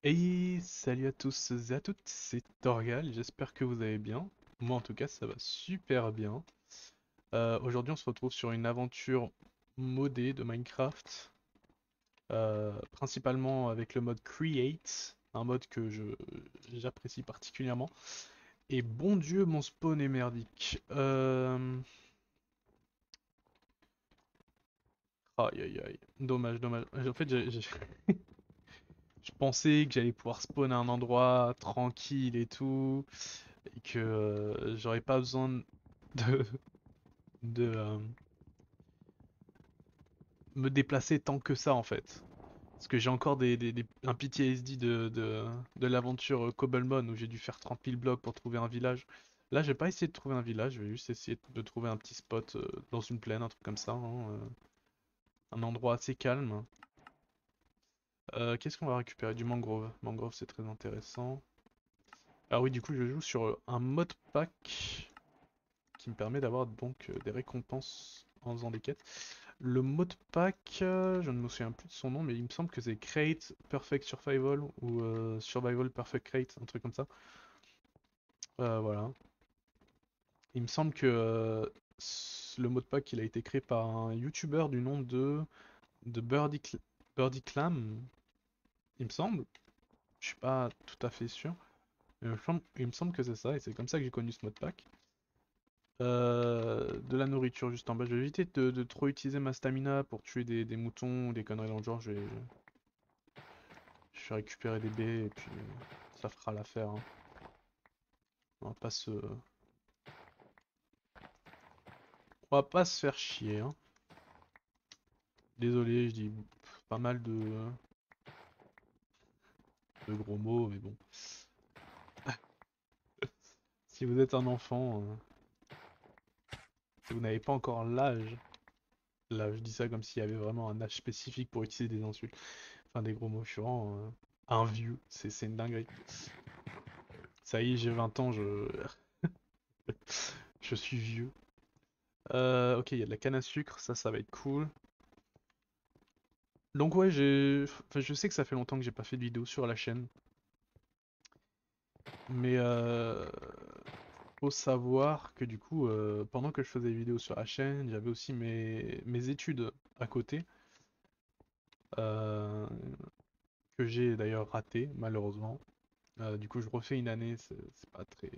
Et salut à tous et à toutes, c'est Torgal, j'espère que vous allez bien. Moi en tout cas ça va super bien. Aujourd'hui on se retrouve sur une aventure modée de Minecraft, principalement avec le mode Create, un mode que j'apprécie particulièrement. Et bon Dieu mon spawn est merdique. Aïe aïe aïe, dommage dommage. En fait je pensais que j'allais pouvoir spawn à un endroit tranquille et tout. Et que j'aurais pas besoin de, de me déplacer tant que ça en fait. Parce que j'ai encore un PTSD de l'aventure Cobblemon où j'ai dû faire 30 000 blocs pour trouver un village. Là, je vais pas essayer de trouver un village, je vais juste essayer de trouver un petit spot dans une plaine, un truc comme ça, hein, un endroit assez calme. Qu'est-ce qu'on va récupérer? Du mangrove. Mangrove, c'est très intéressant. Ah oui, du coup, je joue sur un mode pack qui me permet d'avoir donc des récompenses en faisant des quêtes. Le modpack, je ne me souviens plus de son nom, mais il me semble que c'est Crate Perfect Survival ou Survival Perfect Crate, un truc comme ça. Voilà. Il me semble que le modpack il a été créé par un YouTuber du nom de Birdie Clam, il me semble. Je suis pas tout à fait sûr. Mais il me semble que c'est ça, et c'est comme ça que j'ai connu ce modpack. De la nourriture juste en bas. Je vais éviter de trop utiliser ma stamina pour tuer des moutons ou des conneries dans le genre. Je vais récupérer des baies et puis ça fera l'affaire, hein. On va pas se faire chier, hein. Désolé, je dis pas mal de gros mots, mais bon. Si vous êtes un enfant, si vous n'avez pas encore l'âge, là je dis ça comme s'il y avait vraiment un âge spécifique pour utiliser des insultes, enfin des gros mots, je suis vraiment un vieux, c'est une dinguerie. Ça y est, j'ai 20 ans, je suis vieux. Ok, il y a de la canne à sucre, ça va être cool. Donc ouais, enfin, je sais que ça fait longtemps que j'ai pas fait de vidéo sur la chaîne, mais faut savoir que du coup, pendant que je faisais des vidéos sur la chaîne, j'avais aussi mes études à côté, euh, que j'ai d'ailleurs raté malheureusement. Du coup, je refais une année, c'est pas très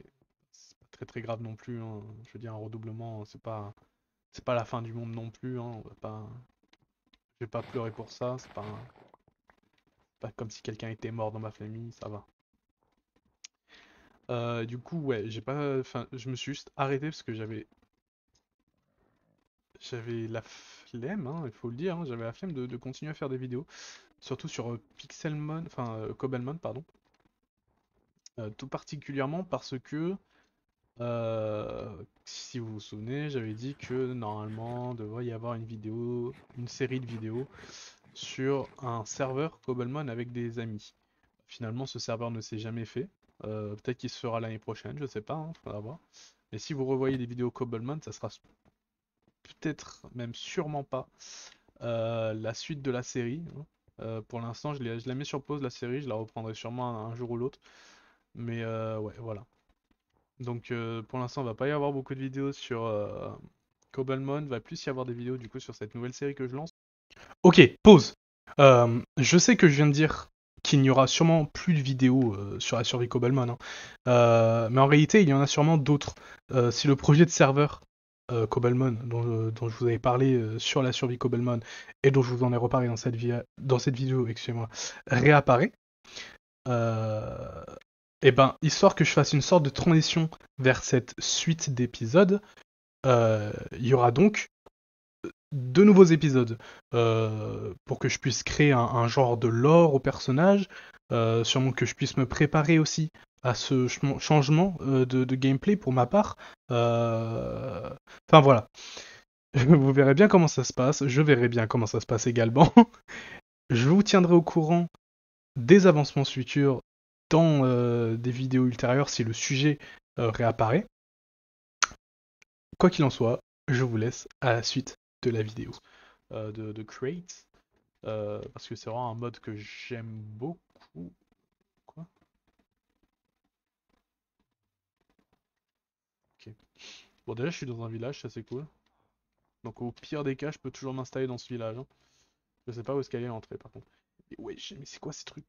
très grave non plus, hein. Je veux dire, un redoublement, c'est pas la fin du monde non plus, hein. Je vais pas pleurer pour ça. C'est pas comme si quelqu'un était mort dans ma famille, ça va. Du coup, ouais, j'ai pas, enfin, je me suis juste arrêté parce que j'avais la flemme, hein, il faut le dire, hein, j'avais la flemme de continuer à faire des vidéos, surtout sur Pixelmon, enfin Cobblemon, pardon. Tout particulièrement parce que, si vous vous souvenez, j'avais dit que normalement devrait y avoir une série de vidéos sur un serveur Cobblemon avec des amis. Finalement, ce serveur ne s'est jamais fait. Peut-être qu'il se fera l'année prochaine, je sais pas, hein, faudra voir. Mais si vous revoyez des vidéos Cobblemon, ça sera peut-être, même sûrement pas, la suite de la série, hein. Pour l'instant, je la mets sur pause la série, je la reprendrai sûrement un jour ou l'autre. Mais ouais, voilà. Donc pour l'instant, il va pas y avoir beaucoup de vidéos sur Cobblemon, va plus y avoir des vidéos du coup sur cette nouvelle série que je lance. Ok, pause. Je sais que je viens de dire qu'il n'y aura sûrement plus de vidéos sur la survie Cobblemon, hein. Mais en réalité, il y en a sûrement d'autres. Si le projet de serveur Cobblemon, dont je vous avais parlé sur la survie Cobblemon, et dont je vous en ai reparlé dans cette vidéo, excusez-moi, réapparaît, euh, et ben, histoire que je fasse une sorte de transition vers cette suite d'épisodes, il y aura donc deux nouveaux épisodes pour que je puisse créer un genre de lore au personnage, sûrement que je puisse me préparer aussi à ce changement de gameplay pour ma part. Euh, Enfin voilà, vous verrez bien comment ça se passe, je verrai bien comment ça se passe également. Je vous tiendrai au courant des avancements futurs dans des vidéos ultérieures si le sujet réapparaît. Quoi qu'il en soit, je vous laisse à la suite de la vidéo de Crate. Parce que c'est vraiment un mode que j'aime beaucoup. Bon, déjà, je suis dans un village, ça c'est cool. Donc, au pire des cas, je peux toujours m'installer dans ce village, hein. Je sais pas où est-ce qu'elle est l'entrée, par contre. Et ouais, mais c'est quoi ces trucs?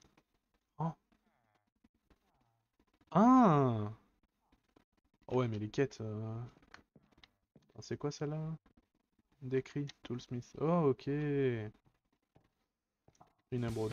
Oh. Ah! Oh ouais, mais les quêtes. Ah, c'est quoi celle-là? Décrit, Toolsmith. Oh, ok. Une émeraude.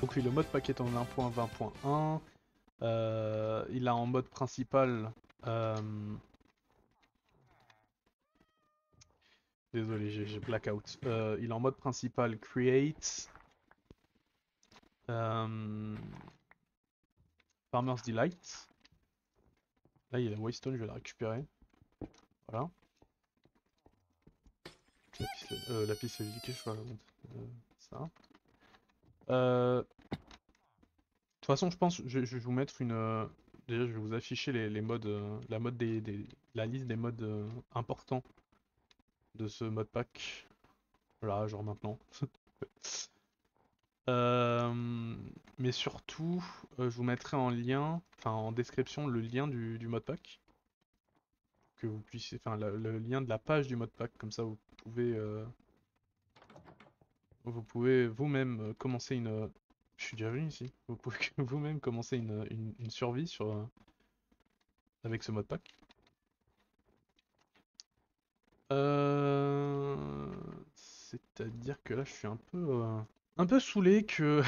Donc oui, le mode pack est en 1.20.1. Il a en mode principal. euh, Désolé, j'ai blackout. Il a en mode principal Create, euh, Farmer's Delight. Là, il y a la Waystone, je vais la récupérer. Voilà. Lapis lazuli, qu'est-ce que je raconte ça. De toute façon, je pense, je vais vous mettre une. Déjà, je vais vous afficher les modes, la liste des modes importants de ce mode pack. Là, genre maintenant. Euh, mais surtout, je vous mettrai en lien, enfin en description, le lien du mode pack. Que vous puissiez, enfin le lien de la page du mode pack, comme ça vous pouvez vous-même commencer une. Je suis déjà venu ici. Vous pouvez vous-même commencer une survie avec ce mode pack. C'est-à-dire que là, je suis un peu saoulé que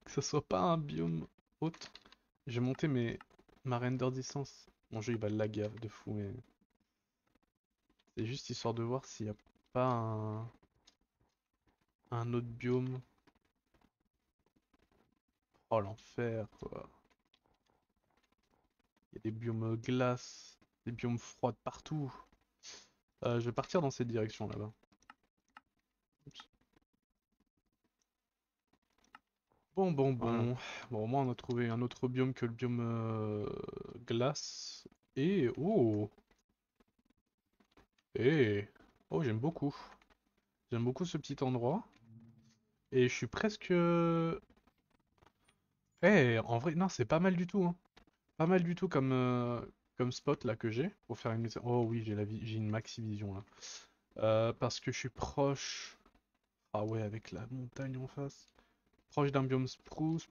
que ce soit pas un biome autre. J'ai monté ma render distance. Mon jeu il va laguer de fou, mais c'est juste histoire de voir s'il n'y a pas un autre biome. Oh l'enfer quoi. Il y a des biomes glace, des biomes froides partout. Je vais partir dans cette direction là-bas. Oups. Voilà. Bon. Bon, au moins on a trouvé un autre biome que le biome glace. Et oh! Et oh, j'aime beaucoup. J'aime beaucoup ce petit endroit. Et je suis presque. En vrai, non, c'est pas mal du tout, hein. Pas mal du tout comme spot là que j'ai pour faire une mission. Oh oui, j'ai une maxi vision là. Parce que je suis proche. Ah ouais, avec la montagne en face. Proche d'un biome spruce,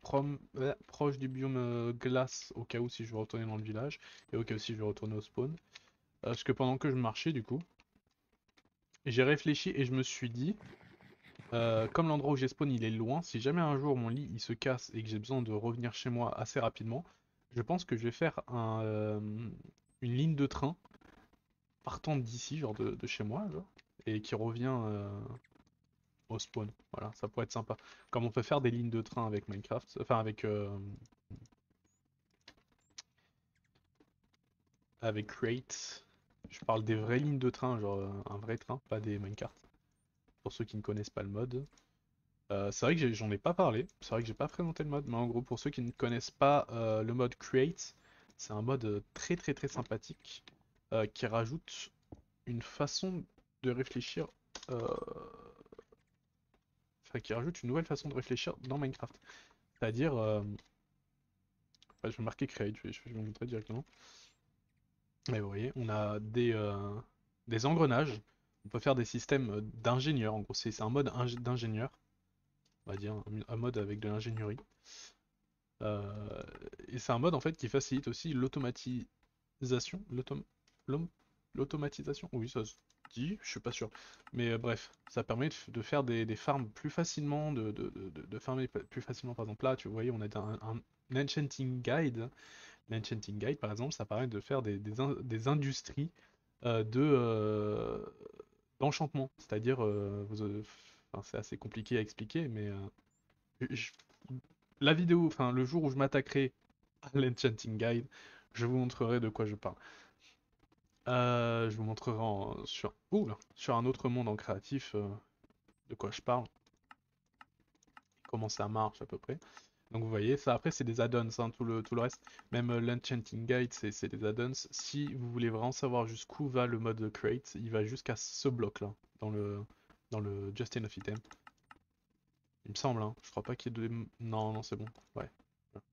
proche du biome glace, au cas où si je veux retourner dans le village, et au cas où si je veux retourner au spawn. Parce que pendant que je marchais, du coup, j'ai réfléchi et je me suis dit, comme l'endroit où j'ai spawn il est loin, si jamais un jour mon lit il se casse et que j'ai besoin de revenir chez moi assez rapidement, je pense que je vais faire une ligne de train partant d'ici, genre de chez moi, genre, et qui revient au spawn. Voilà, ça pourrait être sympa. Comme on peut faire des lignes de train avec Minecraft, enfin avec Crate. Je parle des vraies lignes de train, genre un vrai train, pas des minecarts. Pour ceux qui ne connaissent pas le mode. C'est vrai que j'en ai pas parlé, c'est vrai que j'ai pas présenté le mode, mais en gros pour ceux qui ne connaissent pas le mode Create, c'est un mode très sympathique qui rajoute une façon de réfléchir, euh, enfin qui rajoute une nouvelle façon de réfléchir dans Minecraft. C'est-à-dire, je vais marquer Create, je vais vous montrer directement. Mais vous voyez, on a des engrenages, on peut faire des systèmes d'ingénieurs, en gros c'est un mode d'ingénieur, on va dire, un mode avec de l'ingénierie. Euh, et c'est un mode en fait qui facilite aussi l'automatisation. L'om- L'automatisation? Oui, ça se dit, je suis pas sûr. Mais bref, ça permet de faire des farms plus facilement, de farmer plus facilement. Par exemple, là, tu vois, on a un enchanting guide. L'enchanting guide, par exemple, ça permet de faire des industries d'enchantement. C'est-à-dire, enfin, c'est assez compliqué à expliquer, mais je- la vidéo, enfin le jour où je m'attaquerai à l'Enchanting Guide, je vous montrerai de quoi je parle. Je vous montrerai sur un autre monde en créatif de quoi je parle, comment ça marche à peu près. Donc vous voyez, ça après c'est des add-ons, hein, tout le reste. Même l'Enchanting Guide, c'est des add-ons. Si vous voulez vraiment savoir jusqu'où va le mode Create, il va jusqu'à ce bloc-là, dans le Just Enough Item. Il me semble, hein. Je crois pas qu'il y ait de... Non, non, c'est bon. Ouais. Voilà.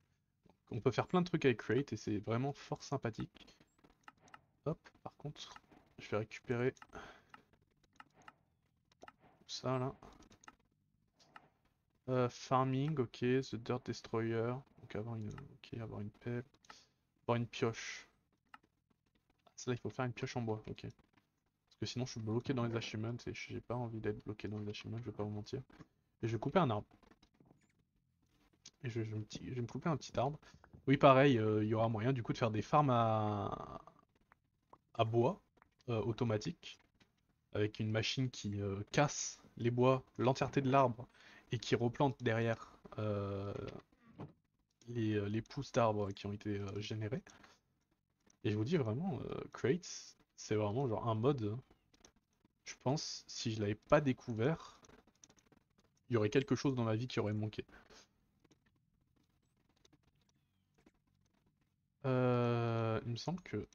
On peut faire plein de trucs avec Create et c'est vraiment fort sympathique. Hop, par contre, je vais récupérer tout ça là. Farming, ok, The Dirt Destroyer. Donc avoir une pelle. Avoir une pioche. Ah, c'est là il faut faire une pioche en bois, ok. Parce que sinon je suis bloqué dans les achievements et j'ai pas envie d'être bloqué dans les achievements, je vais pas vous mentir. Et je vais couper un arbre. Et je vais me couper un petit arbre. Oui pareil, il y aura moyen du coup de faire des farms à bois automatiques. Avec une machine qui casse les bois, l'entièreté de l'arbre, et qui replante derrière les pousses d'arbres qui ont été générées. Et je vous dis vraiment, Create, c'est vraiment genre un mode, je pense, si je l'avais pas découvert, il y aurait quelque chose dans ma vie qui aurait manqué. Il me semble que...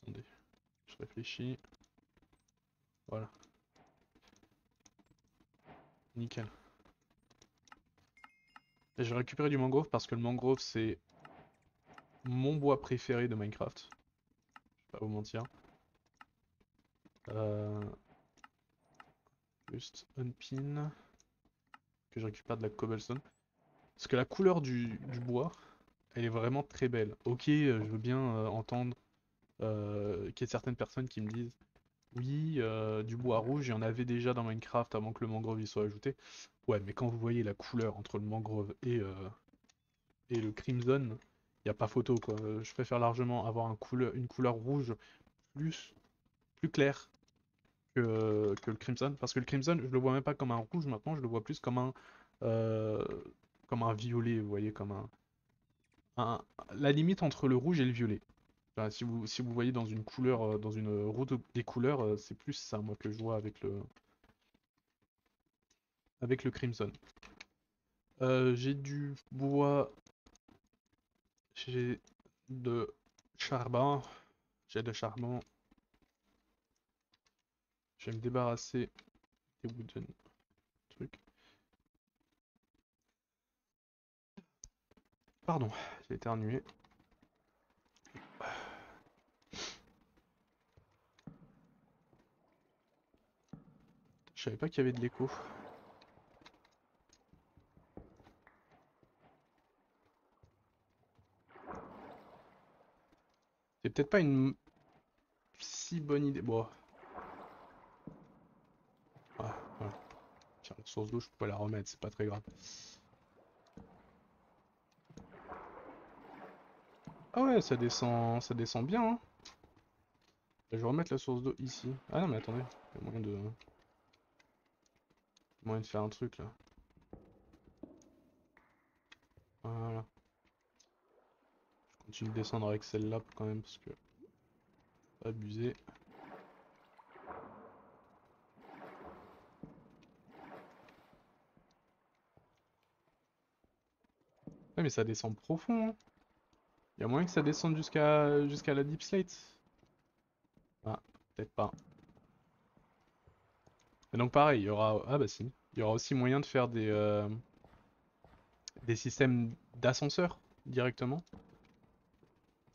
Attendez, je réfléchis. Voilà, nickel. Et j'ai récupéré du mangrove parce que le mangrove c'est mon bois préféré de Minecraft. Je vais pas vous mentir. Euh, Juste unpin. Que je récupère de la cobblestone. Parce que la couleur du bois, elle est vraiment très belle. Ok, je veux bien entendre qu'il y ait certaines personnes qui me disent oui, du bois rouge, il y en avait déjà dans Minecraft avant que le mangrove y soit ajouté. Ouais, mais quand vous voyez la couleur entre le mangrove et le crimson, il n'y a pas photo quoi. Je préfère largement avoir une couleur rouge plus, plus claire que le crimson. Parce que le crimson, je le vois même pas comme un rouge maintenant, je le vois plus euh, comme un violet, vous voyez, un- la limite entre le rouge et le violet. Enfin, si vous voyez dans une couleur, dans une route des couleurs, c'est plus ça, moi, que je vois avec le crimson. J'ai du bois, j'ai de charbon, j'ai de charbon. Je vais me débarrasser des wooden trucs. Pardon, j'ai éternué. Je savais pas qu'il y avait de l'écho. C'est peut-être pas une si bonne idée. Bon, ah, voilà. Tiens, la source d'eau, je pourrais la remettre, c'est pas très grave. Ah ouais, ça descend bien, hein. Je vais remettre la source d'eau ici. Ah non, mais attendez, il y a moyen de faire un truc là. Voilà. Je continue de descendre avec celle-là quand même parce que pas abuser. Ouais, mais ça descend profond, hein. Il y a moyen que ça descende jusqu'à la deep slate. Ah, peut-être pas. Et donc pareil, il y aura... Ah bah si. Il y aura aussi moyen de faire des systèmes d'ascenseur directement.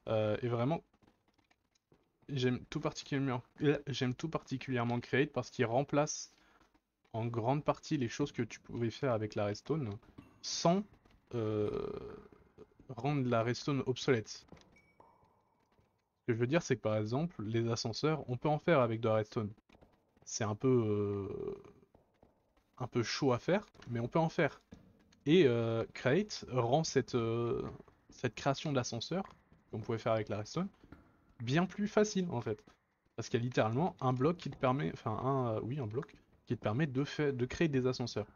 Et vraiment, j'aime tout particulièrement Create parce qu'il remplace en grande partie les choses que tu pouvais faire avec la redstone sans euh, rendre la redstone obsolète. Ce que je veux dire, c'est que par exemple, les ascenseurs, on peut en faire avec de la redstone. C'est un peu chaud à faire, mais on peut en faire. Et Create rend cette création d'ascenseur, qu'on pouvait faire avec la redstone, bien plus facile en fait. Parce qu'il y a littéralement un bloc qui te permet, enfin oui, un bloc qui te permet de créer des ascenseurs.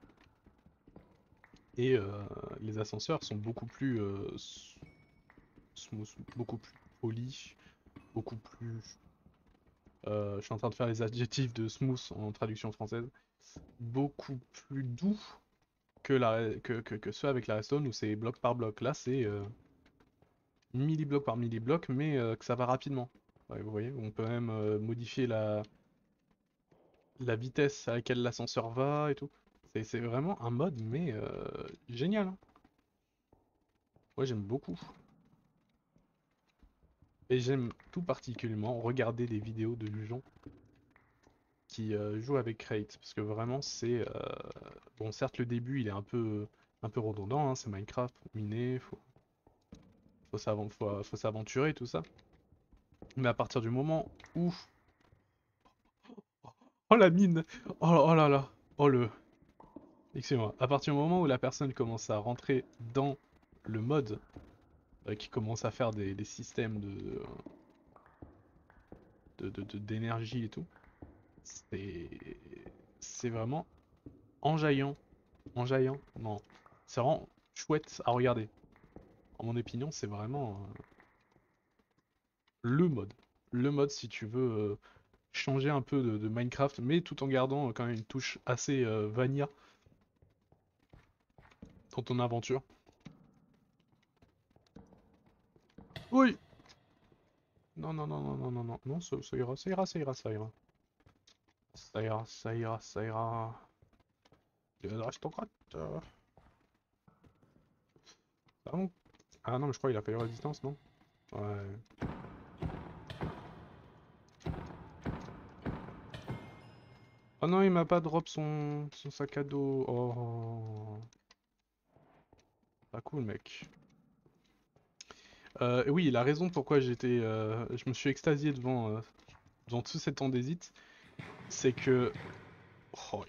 Et les ascenseurs sont beaucoup plus smooth, beaucoup plus polis, beaucoup plus. Je suis en train de faire les adjectifs de smooth en traduction française. Beaucoup plus doux que ceux avec la redstone où c'est bloc par bloc. Là, c'est millibloc par millibloc, mais que ça va rapidement. Ouais, vous voyez, on peut même modifier la vitesse à laquelle l'ascenseur va et tout. C'est vraiment un mode, mais génial, hein. Moi, j'aime beaucoup. Et j'aime tout particulièrement regarder des vidéos de gens qui jouent avec Crate, parce que vraiment, c'est... Bon, certes, le début, il est un peu redondant, hein, c'est Minecraft, faut miner, faut s'aventurer, tout ça. Mais à partir du moment où... Oh la mine! Oh là là! Oh le... Excusez-moi. À partir du moment où la personne commence à rentrer dans le mode, qui commence à faire des systèmes d'énergie et tout, c'est c'est vraiment enjaillant. Enjaillant? Non. C'est vraiment chouette à regarder. En mon opinion, c'est vraiment le mode. Le mode si tu veux changer un peu de Minecraft, mais tout en gardant quand même une touche assez vanilla dans ton aventure. Oui! Non, non, non, non, non, non, non, non, ça ira, ça ira, ça ira, ça ira. Ça ira, ça ira, ça ira. Les aristocrates. Ah bon? Ah non, mais je crois qu'il a pas eu résistance, non? Ouais. Oh non, il m'a pas drop son sac à dos. Oh. Pas cool, mec. Oui, la raison pourquoi je me suis extasié devant tout cet andésite, c'est que, oh,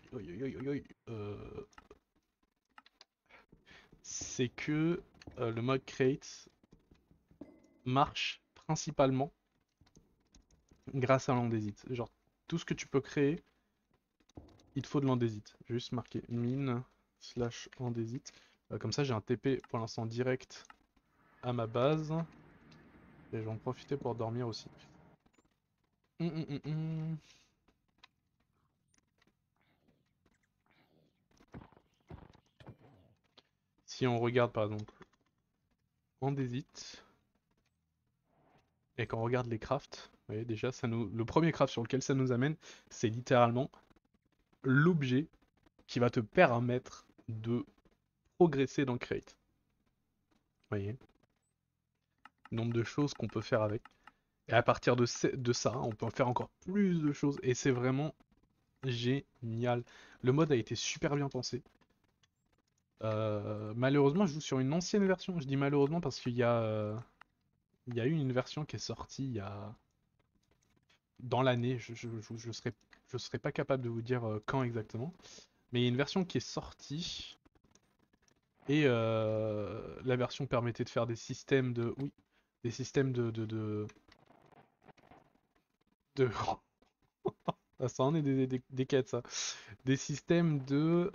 c'est que le mode crate marche principalement grâce à l'andésite. Genre, tout ce que tu peux créer, il te faut de l'andésite. Je vais juste marquer mine slash andésite. Comme ça, j'ai un TP pour l'instant direct à ma base. Et je vais en profiter pour dormir aussi. Hum, hum, hum, hum. Si on regarde par exemple andésite, et qu'on regarde les crafts, vous voyez déjà, le premier craft sur lequel ça nous amène, c'est littéralement l'objet qui va te permettre de progresser dans Crate. Vous voyez, nombre de choses qu'on peut faire avec. Et à partir de ça, on peut en faire encore plus de choses. Et c'est vraiment génial. Le mode a été super bien pensé. Malheureusement, je joue sur une ancienne version. Je dis malheureusement parce il y a eu une version qui est sortie dans l'année. Je serais pas capable de vous dire quand exactement. Mais il y a une version qui est sortie. Et la version permettait de faire des systèmes de... Oui, des systèmes de... Ah, ça en est des quêtes, ça. Des systèmes de...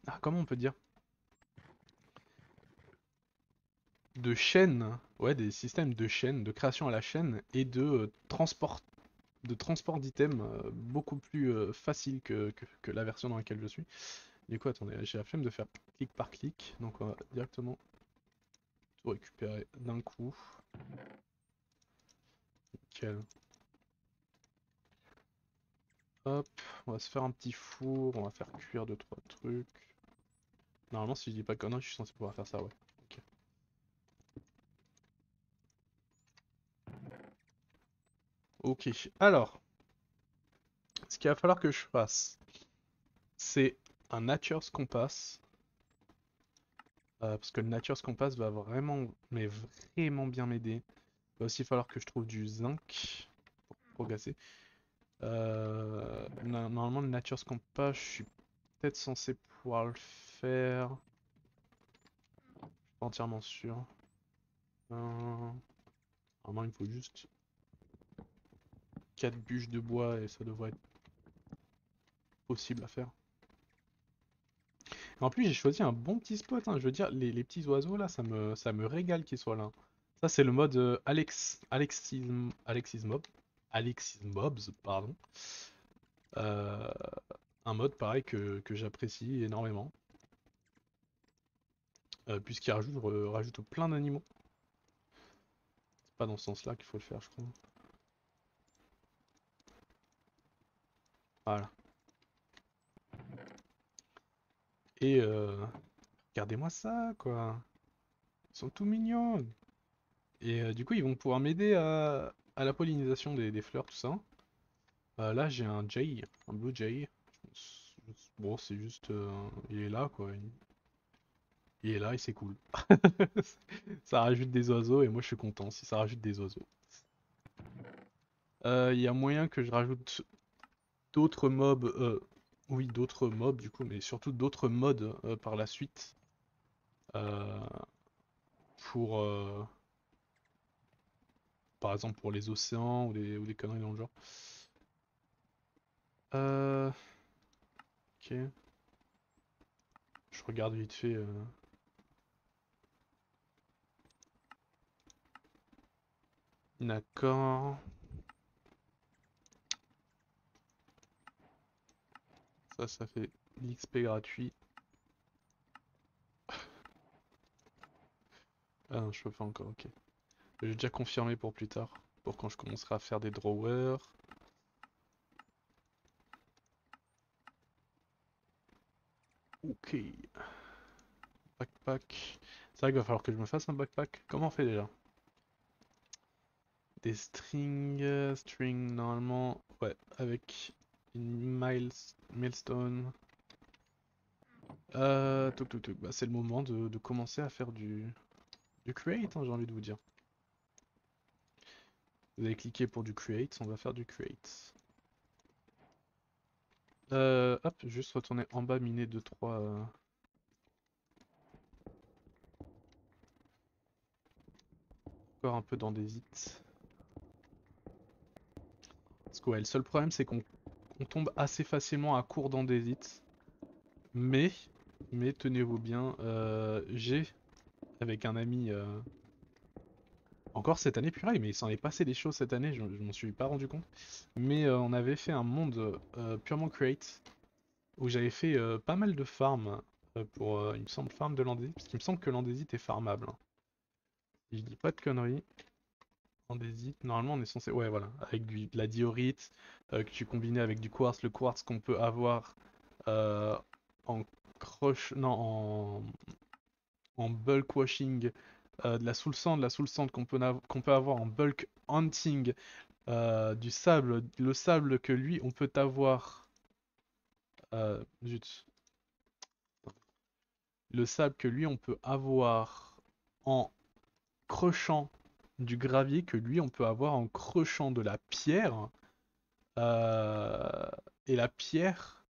Ah, comment on peut dire? De chaînes. Ouais, des systèmes de chaînes, de création à la chaîne et de transport d'items beaucoup plus facile que la version dans laquelle je suis. Du coup, attendez, j'ai la flemme de faire clic par clic, donc on va directement tout récupérer d'un coup. Nickel. Hop, on va se faire un petit four, on va faire cuire 2-3 trucs. Normalement, si je dis pas de conneries, je suis censé pouvoir faire ça, ouais. Ok. Ok, alors, ce qu'il va falloir que je fasse, c'est un Nature's Compass. Parce que le Nature's Compass va vraiment, mais vraiment bien m'aider. Il va aussi falloir que je trouve du zinc pour progresser. Normalement, le Nature's Compass, je suis peut-être censé pouvoir le faire. Je suis pas entièrement sûr. Normalement, il me faut juste 4 bûches de bois et ça devrait être possible à faire. En plus, j'ai choisi un bon petit spot, hein. Je veux dire, les petits oiseaux là, ça me régale qu'ils soient là. Ça, c'est le mode Alexis Mobs, pardon. Euh, un mode pareil que j'apprécie énormément. Puisqu'il rajoute plein d'animaux. C'est pas dans ce sens-là qu'il faut le faire, je crois. Voilà. Et regardez-moi ça, quoi. Ils sont tout mignons. Et du coup, ils vont pouvoir m'aider à la pollinisation des fleurs, tout ça. Là, j'ai un jay, un blue jay. Bon, c'est juste, il est là, quoi. Il est là et c'est cool. Ça rajoute des oiseaux et moi, je suis content si ça rajoute des oiseaux. Il y a moyen que je rajoute d'autres mobs, oui, d'autres mobs du coup, mais surtout d'autres modes par la suite. euh, pour, par exemple, pour les océans ou des conneries dans le genre. Euh, ok. Je regarde vite fait. D'accord. Ça fait l'XP gratuit. Ah non, je peux pas encore, ok. J'ai déjà confirmé pour plus tard. Pour quand je commencerai à faire des drawers. Ok. Backpack. C'est vrai qu'il va falloir que je me fasse un backpack. Comment on fait déjà? Des strings. String normalement. Ouais, avec une milestone. Toc toc toc. Bah, c'est le moment de commencer à faire du create, hein, j'ai envie de vous dire. Vous avez cliqué pour du create, on va faire du create. Hop, juste retourner en bas, miner 2-3. Encore un peu d'andésite. Parce que ouais, le seul problème c'est qu'on tombe assez facilement à court d'andésite. Mais, mais tenez-vous bien, j'ai, avec un ami, encore cette année, purée, mais il s'en est passé des choses cette année, je m'en suis pas rendu compte. Mais on avait fait un monde purement create, où j'avais fait pas mal de farms pour, il me semble, farm de l'andésite, parce qu'il me semble que l'andésite est farmable, hein. Si je dis pas de conneries. Andésite, normalement on est censé... Ouais voilà, avec de la diorite que tu combinais avec du quartz, le quartz qu'on peut avoir euh, en crush... Non, en bulk washing, de la soul sand qu'on peut avoir en bulk hunting, du sable, le sable que lui on peut avoir... Zut. Le sable que lui on peut avoir en crushant du gravier, que lui on peut avoir en crushant de la pierre. Euh, et la pierre,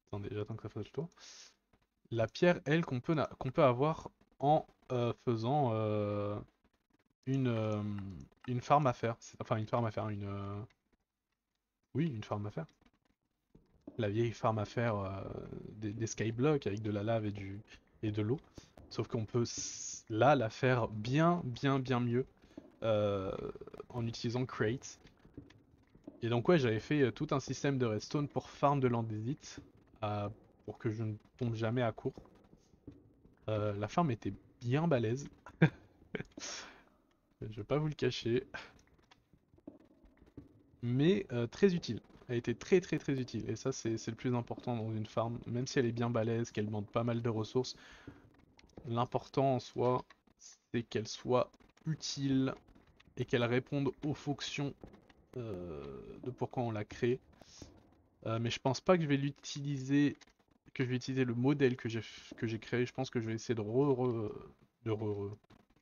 attendez, j'attends que ça fasse le tour. La pierre, elle, qu'on peut avoir en faisant une, euh, une farm à faire. Enfin, une farm à faire, oui, une farm à faire. La vieille farm à faire des skyblocks avec de la lave et de l'eau. Sauf qu'on peut là la faire bien, bien, bien mieux euh, en utilisant Crate. Et donc ouais, j'avais fait tout un système de redstone pour farm de l'andésite, euh, pour que je ne tombe jamais à court. La farm était bien balèze, je vais pas vous le cacher, mais très utile. Elle était très très très utile, et ça c'est le plus important dans une farm, même si elle est bien balèze, qu'elle demande pas mal de ressources, l'important en soi, c'est qu'elle soit utile et qu'elle réponde aux fonctions de pourquoi on l'a créée. Mais je pense pas que je vais l'utiliser, que je vais utiliser le modèle que j'ai créé. Je pense que je vais essayer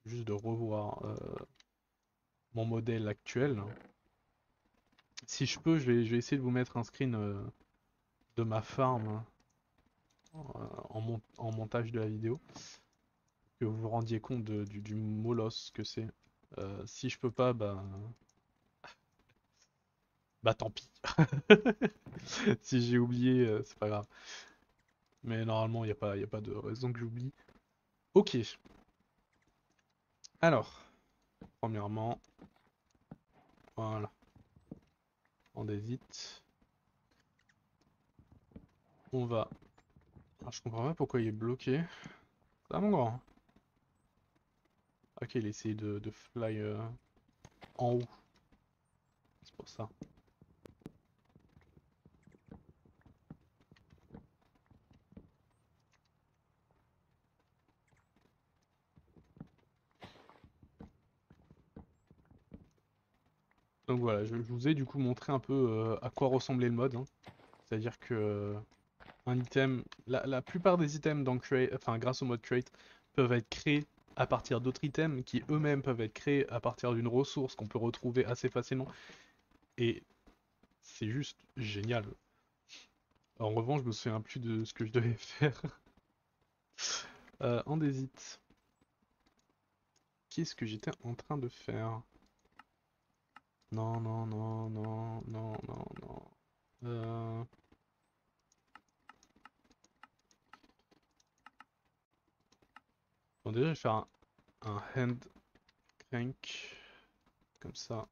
juste de revoir mon modèle actuel. Si je peux, je vais essayer de vous mettre un screen de ma farm en montage de la vidéo, que vous vous rendiez compte du molosse que c'est. Si je peux pas, bah tant pis. Si j'ai oublié, c'est pas grave. Mais normalement, y a pas de raison que j'oublie. Ok. Alors, premièrement, voilà, on hésite. On va. Alors, je comprends pas pourquoi il est bloqué. Ça, mon grand. Ok, il essaye de fly en haut. C'est pour ça. Donc voilà, je vous ai du coup montré un peu à quoi ressemblait le mode, hein. C'est-à-dire que un item, la plupart des items dans Create, enfin grâce au mode Create, peuvent être créés à partir d'autres items qui eux-mêmes peuvent être créés à partir d'une ressource qu'on peut retrouver assez facilement. Et c'est juste génial. En revanche, je me souviens plus de ce que je devais faire. En hésite. Qu'est-ce que j'étais en train de faire? Non, non, non, non, non, non, non. Euh... Bon, déjà, je vais faire un hand crank. Comme ça.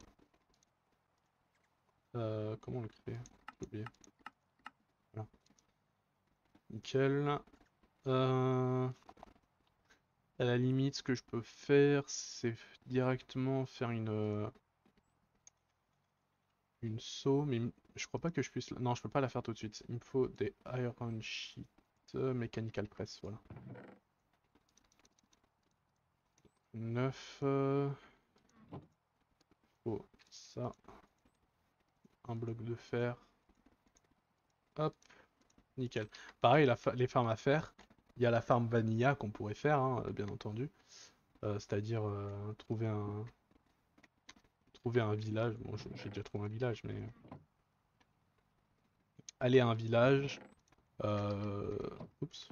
Comment on le crée? J'ai oublié. Voilà. Nickel. À la limite, ce que je peux faire, c'est directement faire une saw, mais je crois pas que je puisse. Non, je peux pas la faire tout de suite. Il me faut des iron sheet mechanical press, voilà. 9. Faut ça. Un bloc de fer. Hop, nickel. Pareil, les farms à faire. Il y a la farm vanilla qu'on pourrait faire, hein, bien entendu. C'est-à-dire trouver un village. Bon, j'ai déjà trouvé un village, mais aller à un village. Euh, Oups.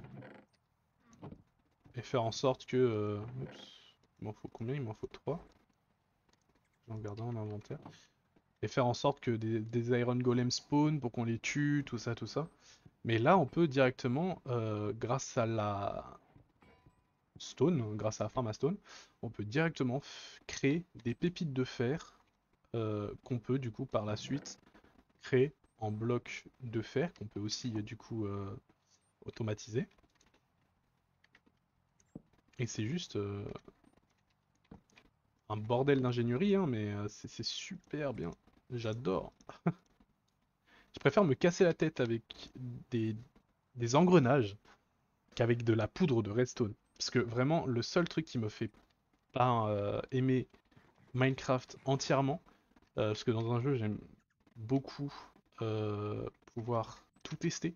Et faire en sorte que. Oups. Il m'en faut combien? Il m'en faut 3. Je vais en garder en inventaire. Et faire en sorte que des Iron Golem spawn pour qu'on les tue, tout ça, tout ça. Mais là, on peut directement, grâce à la stone, grâce à la farm à stone, on peut directement créer des pépites de fer qu'on peut du coup par la suite créer en blocs de fer, qu'on peut aussi du coup automatiser. Et c'est juste un bordel d'ingénierie, hein, mais c'est super bien. J'adore. Je préfère me casser la tête avec des, des engrenages qu'avec de la poudre de redstone. Parce que vraiment, le seul truc qui me fait pas aimer Minecraft entièrement, parce que dans un jeu, j'aime beaucoup pouvoir tout tester,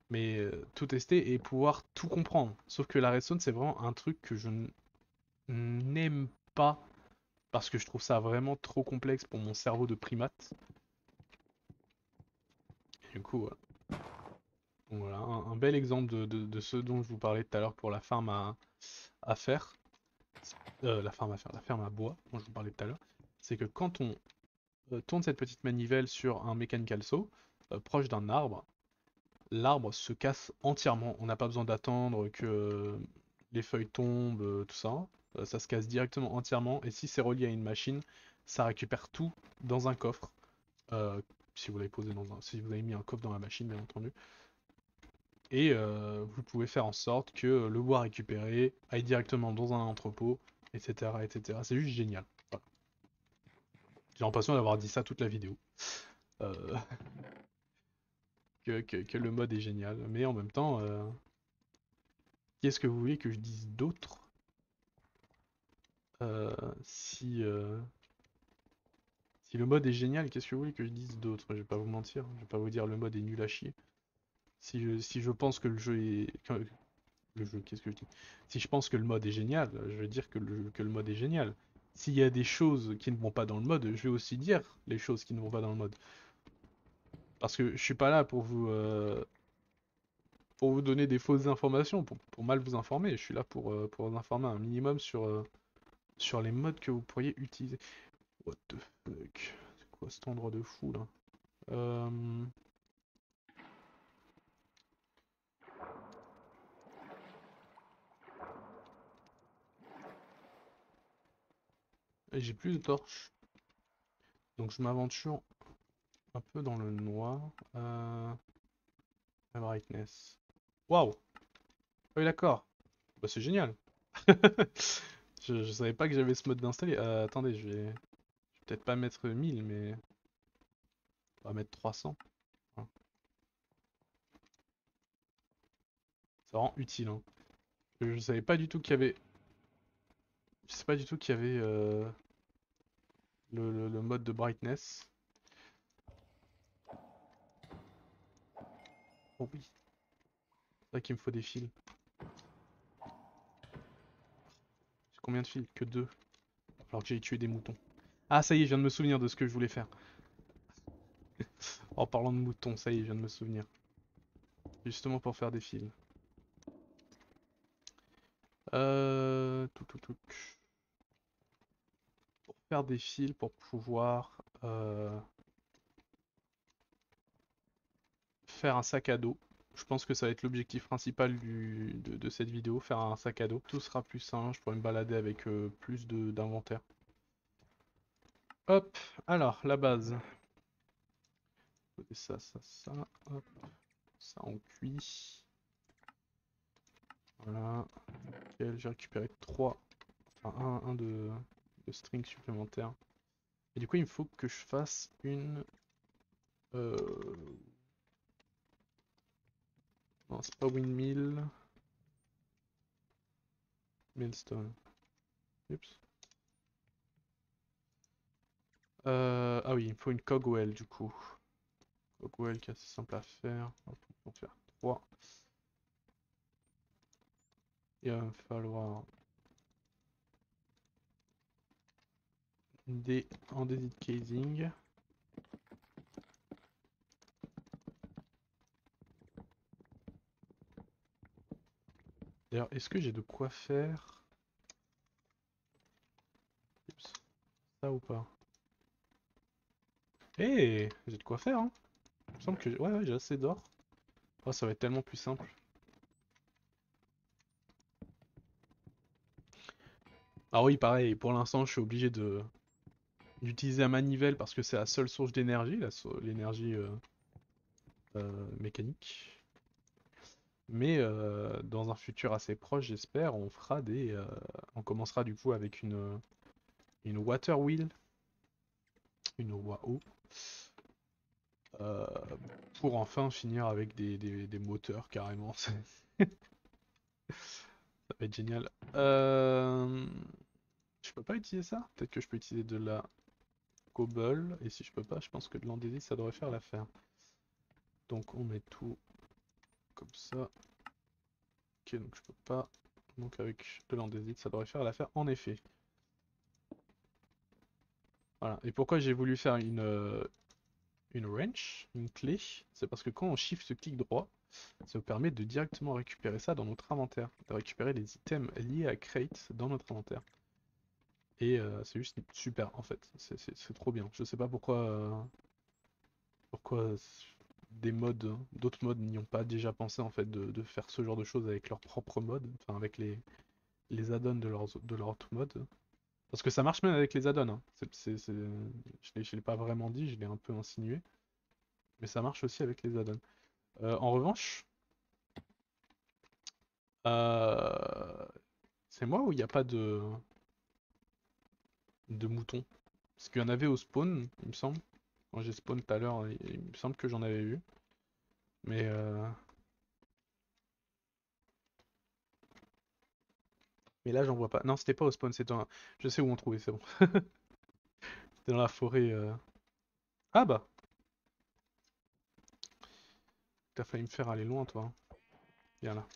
mais tout tester et pouvoir tout comprendre. Sauf que la redstone, c'est vraiment un truc que je n'aime pas parce que je trouve ça vraiment trop complexe pour mon cerveau de primate. Et du coup, voilà. Donc voilà, un bel exemple de ce dont je vous parlais tout à l'heure pour la farm à faire. La farm à faire, la ferme à bois, dont je vous parlais tout à l'heure. C'est que quand on tourne cette petite manivelle sur un mechanical saw, proche d'un arbre, l'arbre se casse entièrement. On n'a pas besoin d'attendre que les feuilles tombent, tout ça. Ça se casse directement entièrement. Et si c'est relié à une machine, ça récupère tout dans un coffre. Euh, si vous l'avez posé si vous avez mis un coffre dans la machine, bien entendu. Et vous pouvez faire en sorte que le bois récupéré aille directement dans un entrepôt, etc., etc. C'est juste génial. Voilà. J'ai l'impression d'avoir dit ça toute la vidéo. Euh, que le mode est génial. Mais en même temps, qu'est-ce que vous voulez que je dise d'autre? Euh, si, euh, Si le mode est génial, qu'est-ce que vous voulez que je dise d'autre? Je vais pas vous mentir, je vais pas vous dire le mode est nul à chier. Si je pense que le jeu est... Le jeu, qu'est-ce que je dis? Si je pense que le mode est génial, je vais dire que le mode est génial. S'il y a des choses qui ne vont pas dans le mode, je vais aussi dire les choses qui ne vont pas dans le mode. Parce que je suis pas là pour vous donner des fausses informations, pour mal vous informer. Je suis là pour vous informer un minimum sur les modes que vous pourriez utiliser. What the fuck? C'est quoi cet endroit de fou là? J'ai plus de torches. Donc je m'aventure un peu dans le noir. La brightness. Waouh! Ah oui, d'accord. Bah, c'est génial. Je savais pas que j'avais ce mode d'installer. Attendez, je vais peut-être pas mettre 1000, mais on va mettre 300. Hein. Ça rend utile. Hein. Je savais pas du tout qu'il y avait. Je sais pas du tout qu'il y avait le mode de brightness. Oh oui, c'est vrai qu'il me faut des fils. J'ai combien de fils? Que deux. Alors que j'ai tué des moutons. Ah, ça y est, je viens de me souvenir de ce que je voulais faire. En parlant de moutons, ça y est, je viens de me souvenir. Justement pour faire des fils. Tout. Pour faire des fils, pour pouvoir faire un sac à dos. Je pense que ça va être l'objectif principal de cette vidéo, faire un sac à dos. Tout sera plus simple, je pourrai me balader avec plus d'inventaire. Hop, alors, la base. Ça, hop, ça on cuit. Voilà. Nickel, j'ai récupéré 3, enfin un de string supplémentaire. Et du coup, il me faut que je fasse une... Euh... Non, c'est pas windmill. Millstone. Oups. Ah oui, il me faut une cogwheel du coup. Cogwheel qui est assez simple à faire. Hop, on va en faire 3. Il va me falloir des andésite casing. D'ailleurs, est-ce que j'ai de quoi faire Oups. Ça ou pas? Eh, j'ai de quoi faire, hein. Il me semble que ouais, j'ai assez d'or. Oh, ça va être tellement plus simple. Ah oui, pareil, pour l'instant, je suis obligé d'utiliser un manivelle parce que c'est la seule source d'énergie, l'énergie mécanique. Mais dans un futur assez proche, j'espère, on fera on commencera du coup avec une water wheel, une WAO, euh, pour enfin finir avec des moteurs carrément. Ça va être génial. Je peux pas utiliser ça? Peut-être que je peux utiliser de la cobble, et si je peux pas, je pense que de l'andésite ça devrait faire l'affaire. Donc on met tout comme ça. Ok, donc je peux pas. Donc avec de l'andésite ça devrait faire l'affaire en effet. Voilà. Et pourquoi j'ai voulu faire une wrench, une clé, c'est parce que quand on shift clic droit, ça vous permet de directement récupérer ça dans notre inventaire, de récupérer les items liés à Crate dans notre inventaire. Et c'est juste super en fait, c'est trop bien. Je sais pas pourquoi des modes, d'autres modes n'y ont pas déjà pensé en fait de faire ce genre de choses avec leur propre mode, enfin avec les add-ons de leur autre mode. Parce que ça marche même avec les add-ons. Hein. Je l'ai pas vraiment dit, je l'ai un peu insinué. Mais ça marche aussi avec les add-ons. En revanche, euh, c'est moi ou il n'y a pas de moutons? Parce qu'il y en avait au spawn, il me semble. Quand j'ai spawn tout à l'heure, il me semble que j'en avais vu. Mais mais là, j'en vois pas. Non, c'était pas au spawn, c'était dans... Je sais où on trouvait, c'est bon. C'était dans la forêt. Ah bah, t'as failli me faire aller loin, toi. Hein. Viens là.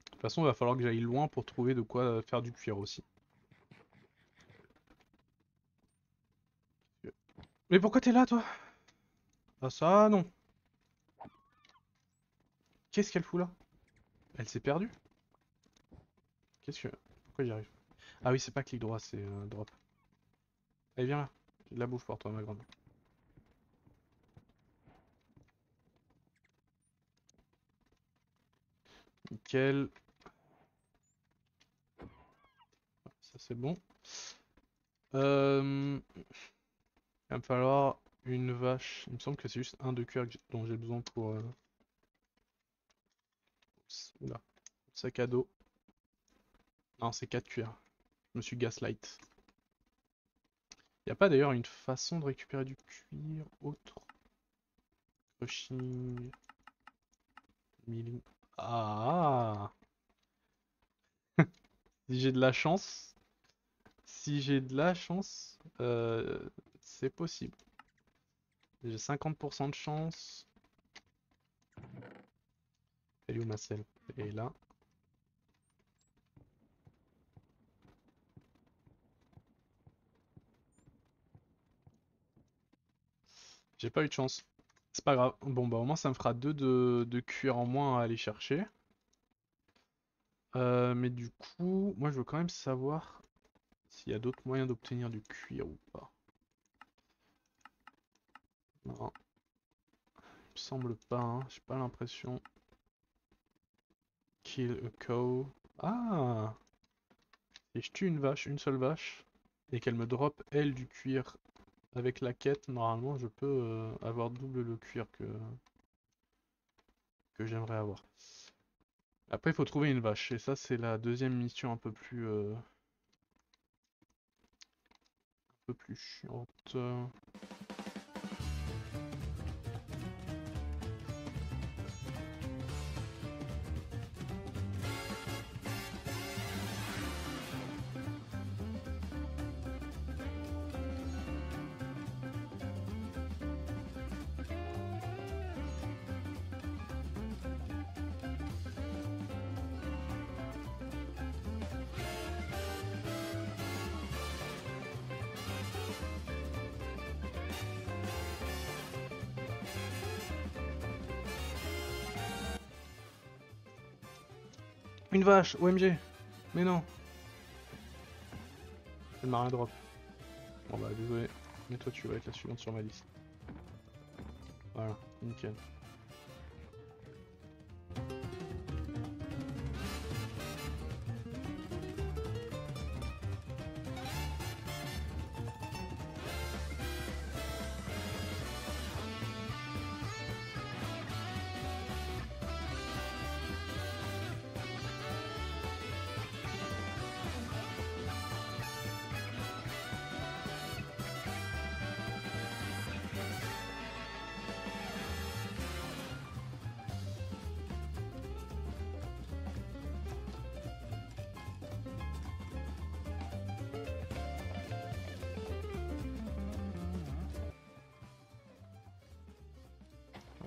De toute façon, il va falloir que j'aille loin pour trouver de quoi faire du cuir aussi. Mais pourquoi t'es là, toi? Ah ça, non. Qu'est-ce qu'elle fout là? Elle s'est perdue? Qu'est-ce que... Pourquoi j'y arrive? Ah oui, c'est pas clic droit, c'est drop. Allez, viens là. J'ai de la bouffe pour toi, ma grande. Nickel. Ça, c'est bon. Il va me falloir une vache. Il me semble que c'est juste un de cuir dont j'ai besoin pour... Oula. Sac à dos. Non, c'est 4 cuirs. Je me suis gaslight. Y a pas d'ailleurs une façon de récupérer du cuir autre? Crushing... Milling... Ah! Si j'ai de la chance... Si j'ai de la chance... c'est possible. J'ai 50% de chance. Elle est où ma selle? Elle est là. J'ai pas eu de chance. C'est pas grave. Bon bah au moins ça me fera 2 de cuir en moins à aller chercher. Mais du coup, moi je veux quand même savoir s'il y a d'autres moyens d'obtenir du cuir ou pas. Non, il me semble pas, hein. J'ai pas l'impression. Kill a cow. Ah! Si je tue une vache, une seule vache, et qu'elle me drop elle du cuir avec la quête, normalement je peux avoir double le cuir que j'aimerais avoir. Après il faut trouver une vache, et ça c'est la deuxième mission un peu plus chiante. Une vache, OMG! Mais non! Elle m'a rien drop. Bon bah désolé, mais toi tu vas être la suivante sur ma liste. Voilà, nickel.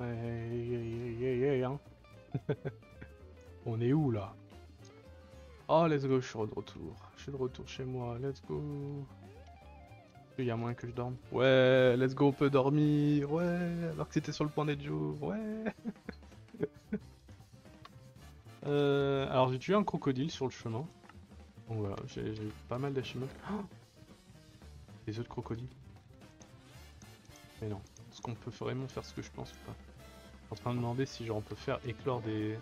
Ouais, hein. On est où là? Oh, let's go, je suis de retour. Je suis de retour chez moi, let's go. Il y a moyen que je dorme. Ouais, let's go, on peut dormir. Ouais, alors que c'était sur le point d'être jour. Ouais. Alors j'ai tué un crocodile sur le chemin. Donc voilà, j'ai eu pas mal d'achievements. Oh, des œufs de crocodile. Mais non. Est-ce qu'on peut vraiment faire ce que je pense ou pas? Je suis en train de demander si genre on peut faire éclore des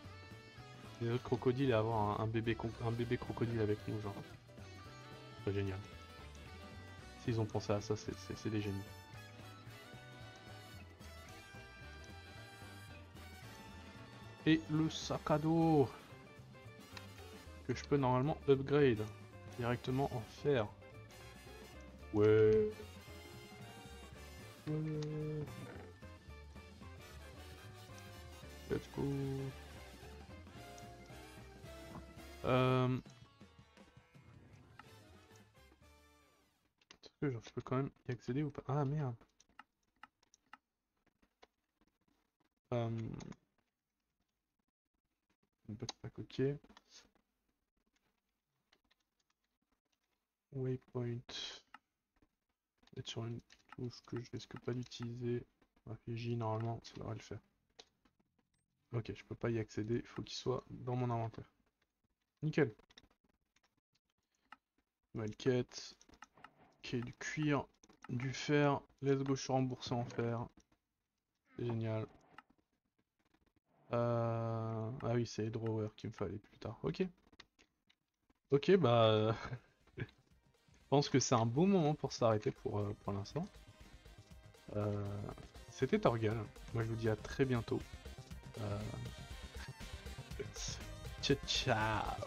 œufs de crocodile et avoir un bébé crocodile avec nous, genre. C'est génial. S'ils ont pensé à ça, c'est des génies. Et le sac à dos que je peux normalement upgrade directement en fer. Ouais. Ouais. Let's go. Est-ce que genre, je peux quand même y accéder ou pas? Ah merde. Backpack, ok. Waypoint. Être sur une touche que je risque pas d'utiliser. J normalement, ça devrait le faire. Ok, je peux pas y accéder, il faut qu'il soit dans mon inventaire. Nickel. Nouvelle quête. Ok, du cuir, du fer. Let's go, je suis remboursé en fer. C'est génial. Ah oui, c'est les drawers qu'il me fallait plus tard. Ok. Ok, bah... je pense que c'est un bon moment pour s'arrêter pour l'instant. Euh, C'était Torgal. Moi, je vous dis à très bientôt. Euh, Ciao, ciao.